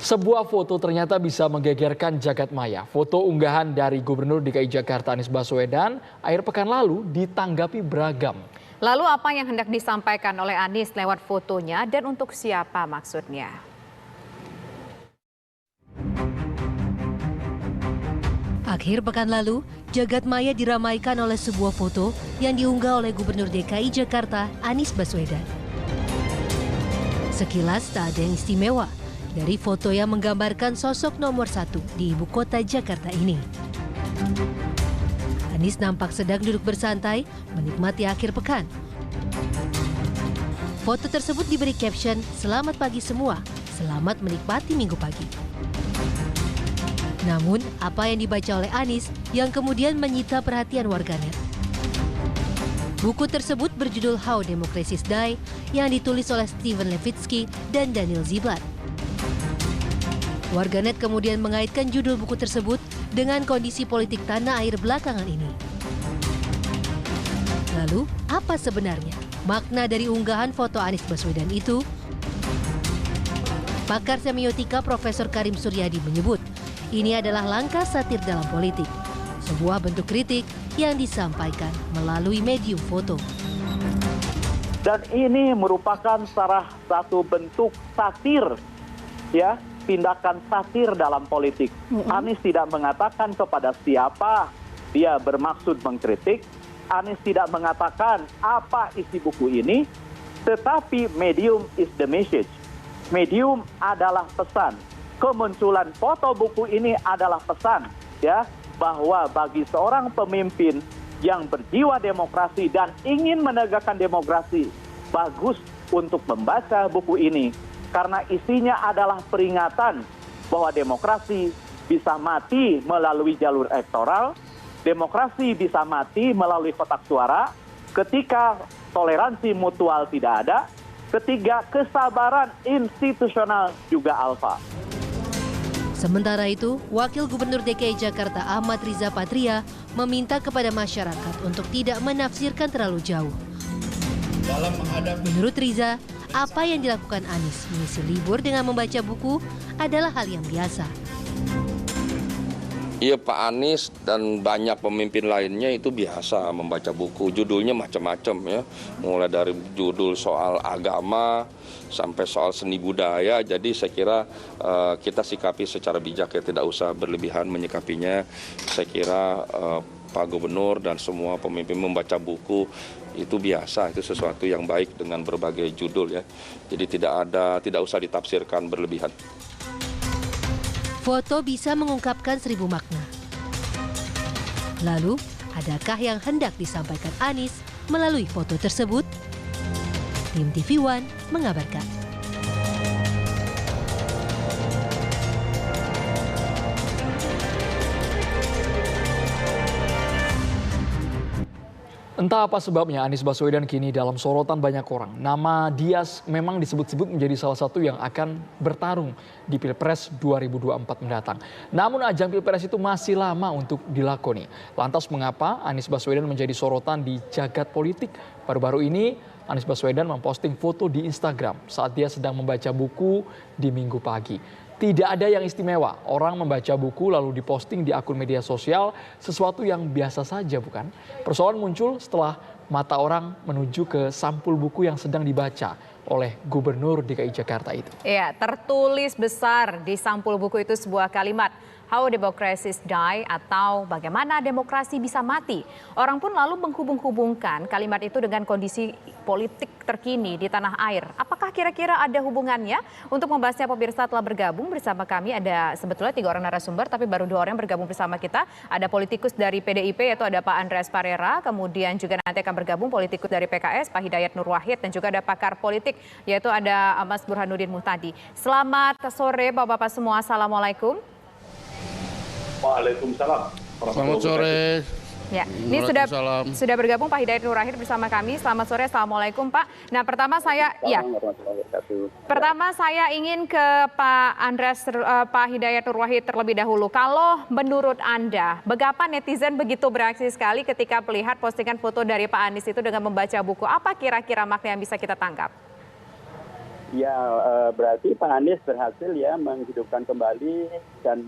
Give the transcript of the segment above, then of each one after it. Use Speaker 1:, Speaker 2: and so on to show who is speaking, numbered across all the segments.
Speaker 1: Sebuah foto ternyata bisa menggegerkan jagat maya. Foto unggahan dari Gubernur DKI Jakarta Anies Baswedan akhir pekan lalu ditanggapi beragam.
Speaker 2: Lalu apa yang hendak disampaikan oleh Anies lewat fotonya dan untuk siapa maksudnya?
Speaker 3: Akhir pekan lalu, jagat maya diramaikan oleh sebuah foto yang diunggah oleh Gubernur DKI Jakarta Anies Baswedan. Sekilas tak ada yang istimewa dari foto yang menggambarkan sosok nomor 1 di ibu kota Jakarta ini. Anies nampak sedang duduk bersantai menikmati akhir pekan. Foto tersebut diberi caption, "Selamat pagi semua, selamat menikmati minggu pagi." Namun, apa yang dibaca oleh Anies yang kemudian menyita perhatian warganet? Buku tersebut berjudul How Democracies Die yang ditulis oleh Steven Levitsky dan Daniel Ziblatt. Warganet kemudian mengaitkan judul buku tersebut dengan kondisi politik tanah air belakangan ini. Lalu, apa sebenarnya makna dari unggahan foto Anies Baswedan itu? Pakar semiotika Profesor Karim Suryadi menyebut, ini adalah langkah satir dalam politik, sebuah bentuk kritik yang disampaikan melalui medium foto.
Speaker 4: Dan ini merupakan salah satu bentuk satir, ya, tindakan satir dalam politik. Anies tidak mengatakan kepada siapa dia bermaksud mengkritik, Anies tidak mengatakan apa isi buku ini, tetapi medium is the message. Medium adalah pesan. Kemunculan foto buku ini adalah pesan, ya, bahwa bagi seorang pemimpin yang berjiwa demokrasi dan ingin menegakkan demokrasi, bagus untuk membaca buku ini. Karena isinya adalah peringatan bahwa demokrasi bisa mati melalui jalur elektoral, demokrasi bisa mati melalui kotak suara, ketika toleransi mutual tidak ada, ketiga kesabaran institusional juga alfa.
Speaker 3: Sementara itu, Wakil Gubernur DKI Jakarta Ahmad Riza Patria meminta kepada masyarakat untuk tidak menafsirkan terlalu jauh. Menurut Riza, apa yang dilakukan Anies mengisi libur dengan membaca buku adalah hal yang biasa.
Speaker 5: Iya, Pak Anies dan banyak pemimpin lainnya itu biasa membaca buku. Judulnya macam-macam, ya. Mulai dari judul soal agama sampai soal seni budaya. Jadi saya kira kita sikapi secara bijak, ya, tidak usah berlebihan menyikapinya. Saya kira Pak Gubernur dan semua pemimpin membaca buku itu biasa, itu sesuatu yang baik dengan berbagai judul, ya. Jadi tidak usah ditafsirkan berlebihan.
Speaker 3: Foto bisa mengungkapkan 1000 makna. Lalu, adakah yang hendak disampaikan Anies melalui foto tersebut? Tim TV One mengabarkan.
Speaker 1: Entah apa sebabnya Anies Baswedan kini dalam sorotan banyak orang. Nama dia memang disebut-sebut menjadi salah satu yang akan bertarung di Pilpres 2024 mendatang. Namun ajang Pilpres itu masih lama untuk dilakoni. Lantas mengapa Anies Baswedan menjadi sorotan di jagat politik? Baru-baru ini Anies Baswedan memposting foto di Instagram saat dia sedang membaca buku di Minggu pagi. Tidak ada yang istimewa, orang membaca buku lalu diposting di akun media sosial, sesuatu yang biasa saja, bukan? Persoalan muncul setelah mata orang menuju ke sampul buku yang sedang dibaca oleh Gubernur DKI Jakarta itu.
Speaker 2: Ya, tertulis besar di sampul buku itu sebuah kalimat, How Democracies Die atau bagaimana demokrasi bisa mati. Orang pun lalu menghubung-hubungkan kalimat itu dengan kondisi politik terkini di tanah air. Apakah kira-kira ada hubungannya? Untuk membahasnya pemirsa telah bergabung bersama kami. Ada sebetulnya 3 orang narasumber tapi baru 2 orang yang bergabung bersama kita. Ada politikus dari PDIP yaitu ada Pak Andreas Parera. Kemudian juga nanti akan bergabung politikus dari PKS Pak Hidayat Nur Wahid. Dan juga ada pakar politik yaitu ada Mas Burhanuddin Muhtadi. Selamat sore Bapak-Bapak semua. Assalamualaikum.
Speaker 4: Waalaikumsalam.
Speaker 6: Selamat sore.
Speaker 2: Ya, ini sudah bergabung Pak Hidayat Nur Wahid bersama kami. Selamat sore, assalamualaikum Pak. Nah, pertama saya ingin ke Pak Andreas, Pak Hidayat Nur Wahid terlebih dahulu. Kalau menurut Anda, mengapa netizen begitu bereaksi sekali ketika melihat postingan foto dari Pak Anies itu dengan membaca buku? Apa kira-kira makna yang bisa kita tangkap?
Speaker 6: Ya, berarti Pak Anies berhasil ya menghidupkan kembali dan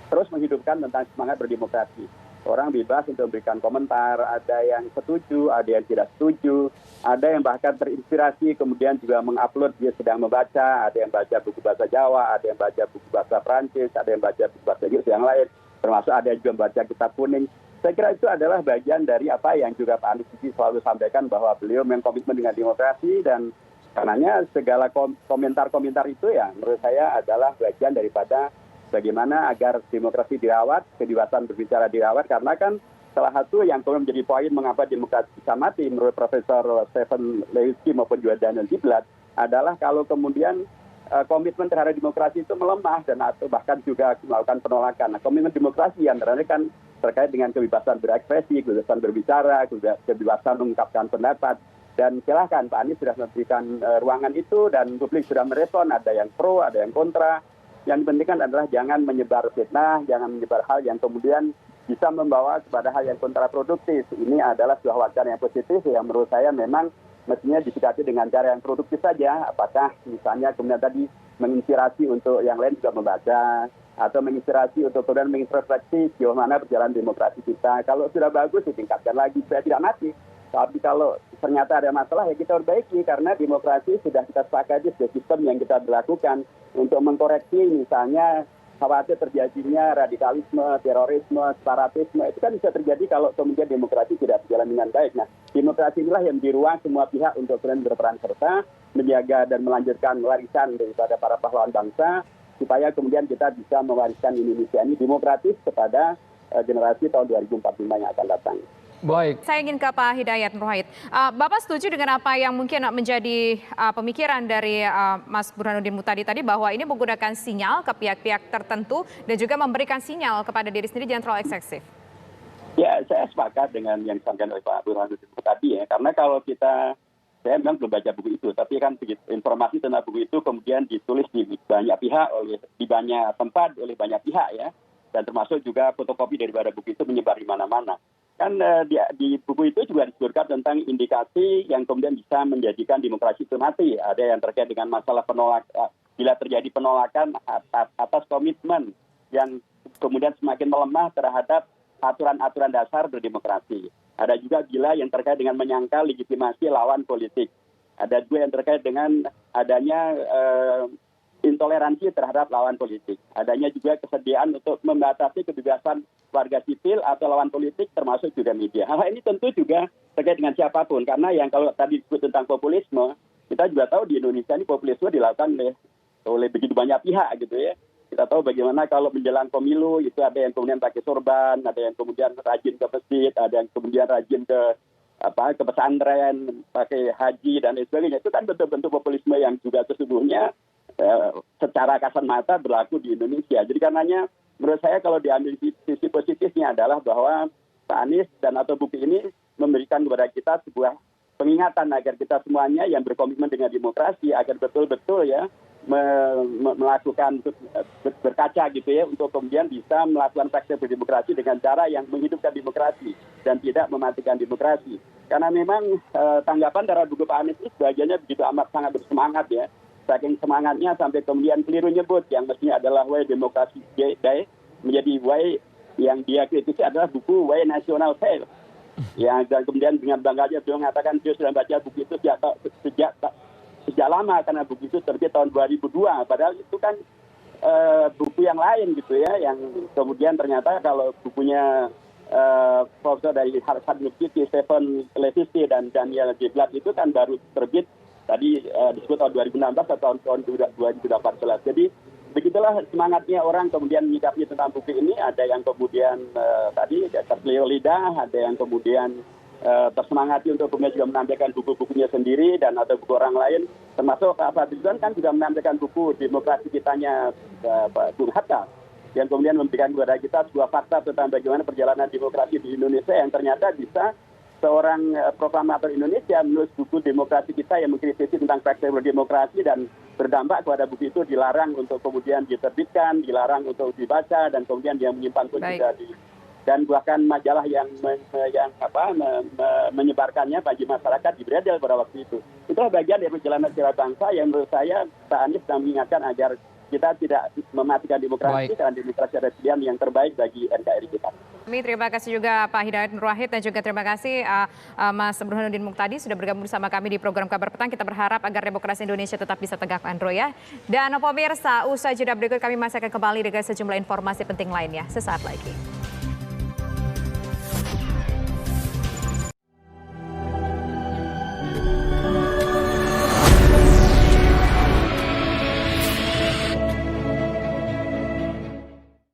Speaker 6: terus menghidupkan tentang semangat berdemokrasi. Orang bebas untuk memberikan komentar, ada yang setuju, ada yang tidak setuju, ada yang bahkan terinspirasi kemudian juga mengupload dia sedang membaca, ada yang baca buku bahasa Jawa, ada yang baca buku bahasa Prancis, ada yang baca buku bahasa Inggris yang lain, termasuk ada yang juga membaca kitab kuning. Saya kira itu adalah bagian dari apa yang juga Pak Anies selalu sampaikan bahwa beliau berkomitmen dengan demokrasi dan karenanya segala komentar-komentar itu ya menurut saya adalah bagian daripada bagaimana agar demokrasi dirawat, kebebasan berbicara dirawat, karena kan salah satu yang kemudian menjadi poin mengapa demokrasi bisa mati menurut Profesor Stephen Levitsky maupun juga Daniel Ziblatt adalah kalau kemudian komitmen terhadap demokrasi itu melemah dan atau bahkan juga melakukan penolakan. Nah, komitmen demokrasi antara kan terkait dengan kebebasan berekspresi, kebebasan berbicara, kebebasan mengungkapkan pendapat. Dan silahkan Pak Anies sudah memberikan ruangan itu dan publik sudah merespon, ada yang pro, ada yang kontra. Yang dipentingkan adalah jangan menyebar fitnah, jangan menyebar hal yang kemudian bisa membawa kepada hal yang kontraproduktif. Ini adalah sebuah wacana yang positif yang menurut saya memang mestinya disikapi dengan cara yang produktif saja. Apakah misalnya kemudian tadi menginspirasi untuk yang lain juga membaca, atau menginspirasi untuk kemudian mengintrospeksi sejauh mana berjalan demokrasi kita. Kalau sudah bagus ditingkatkan lagi supaya tidak mati. Tapi kalau ternyata ada masalah ya kita perbaiki, karena demokrasi sudah kita sepakati sebuah sistem yang kita berlakukan untuk mengkoreksi misalnya khawatir terjadinya radikalisme, terorisme, separatisme. Itu kan bisa terjadi kalau kemudian demokrasi tidak berjalan dengan baik. Nah, demokrasi inilah yang memberi ruang semua pihak untuk kemudian berperan serta menjaga dan melanjutkan warisan daripada para pahlawan bangsa supaya kemudian kita bisa mewariskan Indonesia ini demokratis kepada generasi tahun 2045 yang akan datang.
Speaker 1: Baik.
Speaker 2: Saya ingin ke Pak Hidayat Nur Wahid. Bapak setuju dengan apa yang mungkin menjadi pemikiran dari Mas Burhanuddin Muhtadi tadi bahwa ini menggunakan sinyal ke pihak-pihak tertentu dan juga memberikan sinyal kepada diri sendiri jangan terlalu eksesif?
Speaker 6: Ya, saya sepakat dengan yang disampaikan oleh Pak Burhanuddin Muhtadi ya. Karena kalau saya memang belum baca buku itu, tapi kan informasi tentang buku itu kemudian ditulis di banyak pihak, di banyak tempat, oleh banyak pihak ya. Dan termasuk juga fotokopi daripada buku itu menyebar di mana-mana. Kan di buku itu juga disebutkan tentang indikasi yang kemudian bisa menjadikan demokrasi itu mati. Ada yang terkait dengan masalah bila terjadi penolakan atas komitmen yang kemudian semakin melemah terhadap aturan-aturan dasar berdemokrasi. Ada juga bila yang terkait dengan menyangkal legitimasi lawan politik. Ada juga yang terkait dengan adanya intoleransi terhadap lawan politik. Adanya juga kesediaan untuk membatasi kebebasan warga sipil atau lawan politik termasuk juga media. Hal ini tentu juga terkait dengan siapapun. Karena yang kalau tadi disebut tentang populisme, kita juga tahu di Indonesia ini populisme dilakukan oleh begitu banyak pihak gitu ya. Kita tahu bagaimana kalau menjelang pemilu itu ada yang kemudian pakai sorban, ada yang kemudian rajin ke masjid, ada yang kemudian rajin ke pesantren, pakai haji dan lain sebagainya. Itu kan bentuk-bentuk populisme yang juga sesungguhnya secara kasat mata berlaku di Indonesia. Jadi karenanya menurut saya kalau diambil sisi positifnya adalah bahwa Pak Anies dan atau buku ini memberikan kepada kita sebuah pengingatan agar kita semuanya yang berkomitmen dengan demokrasi agar betul-betul ya melakukan berkaca gitu ya untuk kemudian bisa melakukan praktek berdemokrasi dengan cara yang menghidupkan demokrasi dan tidak mematikan demokrasi. Karena memang tanggapan dari buku Pak Anies itu sebagiannya begitu amat sangat bersemangat ya. Saking semangatnya sampai kemudian keliru nyebut yang mestinya adalah Why Demokrasi Day menjadi Why yang dia kritisi adalah buku Why National Fail. Ya, dan kemudian dengan bangganya beliau mengatakan dia sudah baca buku itu sejak lama karena buku itu terbit tahun 2002. Padahal itu kan buku yang lain gitu ya, yang kemudian ternyata kalau bukunya profesor dari Harvard University Stephen Levitsky dan Daniel Ziblatt itu kan baru terbit tadi disebut tahun 2016 atau tahun 2018. Jadi begitulah semangatnya orang kemudian menyikapi tentang buku ini. Ada yang kemudian tadi terselio lidah, ada yang kemudian tersemangati untuk kemudian juga menampilkan buku-bukunya sendiri dan atau buku orang lain. Termasuk Pak Fadlizon kan juga menampilkan buku Demokrasi Kitanya Bung Hatta yang kemudian memberikan kepada kita sebuah fakta tentang bagaimana perjalanan demokrasi di Indonesia yang ternyata bisa seorang proklamator Indonesia menulis buku Demokrasi Kita yang mengkritisi tentang praktek berdemokrasi dan berdampak kepada buku itu dilarang untuk kemudian diterbitkan, dilarang untuk dibaca dan kemudian dia menyimpan pun juga dan bahkan majalah yang menyebarkannya bagi masyarakat dibredel pada waktu itu. Itulah bagian dari perjalanan sejarah bangsa yang menurut saya Pak Anies sedang mengingatkan agar kita tidak mematikan demokrasi, karena demokrasi adalah pilihan yang terbaik bagi NKRI kita.
Speaker 2: Terima kasih juga Pak Hidayat Nur Wahid dan juga terima kasih Mas Burhanuddin Muhtadi sudah bergabung bersama kami di program Kabar Petang. Kita berharap agar demokrasi Indonesia tetap bisa tegak, Andro ya. Dan pemirsa, usai jeda berikut kami masih akan kembali dengan sejumlah informasi penting lainnya sesaat lagi.